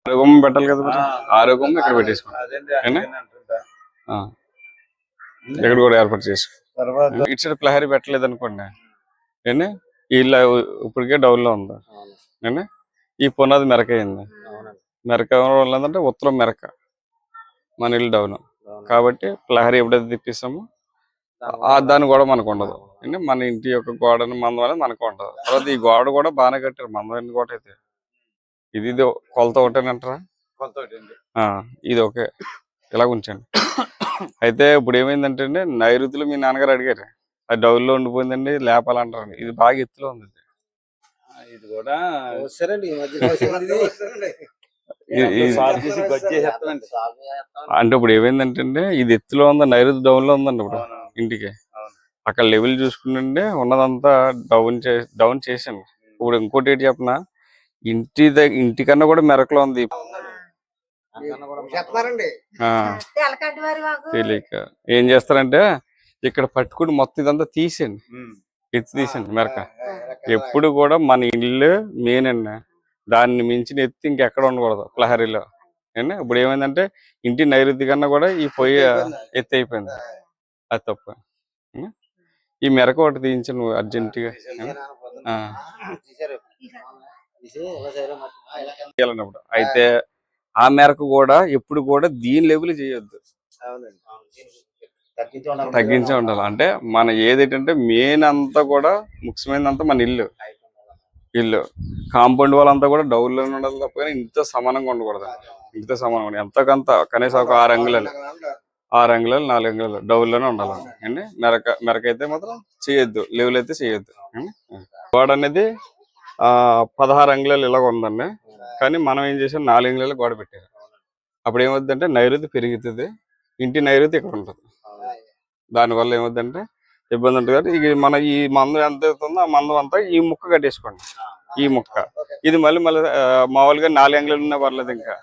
ఆరోగ్యం పెట్టాలి కదా మరి. ఆరోగ్యం ఇక్కడ పెట్టేసుకోండి. ఇక్కడ కూడా ఏర్పాటు చేసుకో. ఇటు సైడ్ ప్రహరీ పెట్టలేదు అనుకోండి ఏంటి ఇలా ఇప్పటికే డౌన్ లో ఉంది ఏంటి ఈ పునాది మెరక అయింది. మెరక వల్ల ఏంటంటే ఉత్తరం మెరక మన ఇల్లు డౌన్ కాబట్టి ప్రహరీ ఎప్పుడైతే తిప్పిస్తామో దాని కూడా మనకు ఉండదు. అంటే మన ఇంటి యొక్క గోడని మందం అనేది మనకు ఉండదు. తర్వాత ఈ గోడ కూడా బాగానే కట్టారు మందం గోడ అయితే. ఇది కొలత ఒకటేనంటారా? ఇది ఓకే ఇలా ఉంచండి. అయితే ఇప్పుడు ఏమైందంటే అండి నైరుతిలో మీ నాన్నగారు అడిగారు అది డౌన్లో ఉండిపోయిందండి లేపాలంటారు. ఇది బాగా ఎత్తులో ఉంది. ఇది కూడా అంటే ఇప్పుడు ఏమైందంటే అండి ఇది ఎత్తులో ఉందా నైరుతి డౌన్ లో ఉందండి. ఇప్పుడు ఇంటికి అక్కడ లెవెల్ చూసుకుంటే ఉన్నదంతా డౌన్ చేసాను. ఇప్పుడు ఇంకోటి ఏంటి చెప్పనా ఇంటికన్నా కూడా మెరకలో ఉంది. తెలియక ఏం చేస్తారంటే ఇక్కడ పట్టుకుని మొత్తం ఇదంతా తీసేయండి. ఎత్తి తీసేయండి మెరక. ఎప్పుడు కూడా మన ఇల్లు మెయిన్ అండి. దాన్ని మించిన ఎత్తి ఇంకెక్కడ ఉండకూడదు ప్రహరీలో. ఇప్పుడు ఏమైందంటే ఇంటి నైరుతి కన్నా కూడా ఈ పొయ్యి ఎత్తి అయిపోయింది. అది తప్ప ఈ మెరక ఒకటి తీయించు నువ్వు అర్జెంటుగా. అయితే ఆ మేరకు కూడా ఎప్పుడు కూడా దీని లెవెల్ చేయొద్దు, తగ్గించే ఉండాలి. అంటే మన ఏదేంటంటే మెయిన్ అంతా కూడా ముఖ్యమైనంతా మన ఇల్లు కాంపౌండ్ వాళ్ళంతా కూడా డౌన్ లో ఉండాలి తప్ప ఇంత సమానంగా ఉండకూడదు. ఇంత సమానంగా ఎంతకంత కనీసం ఒక 6 అంగుళాలు 4 అంగుళాలు డౌన్ లోనే ఉండాలి అండి. మెరక అయితే మాత్రం చేయొద్దు, లెవెల్ అయితే చేయొద్దు. గోడ అనేది 16 అంగుళాలు ఇలాగ ఉందండి. కానీ మనం ఏం చేసాం 4 అంగుళాలు గోడ పెట్టారు. అప్పుడు ఏమవుతుందంటే నైరుతి పెరుగుతుంది, ఇంటి నైరుతి ఇక్కడ ఉంటుంది. దానివల్ల ఏమవుతుందంటే ఇబ్బంది ఉంటుంది. కాబట్టి ఇక మన ఈ మందం ఎంత అవుతుందో ఆ మందం అంతా ఈ ముక్క కట్టేసుకోండి. ఈ ముక్క ఇది మళ్ళీ మామూలుగా 4 అంగుళాలు ఉన్నా పర్లేదు ఇంకా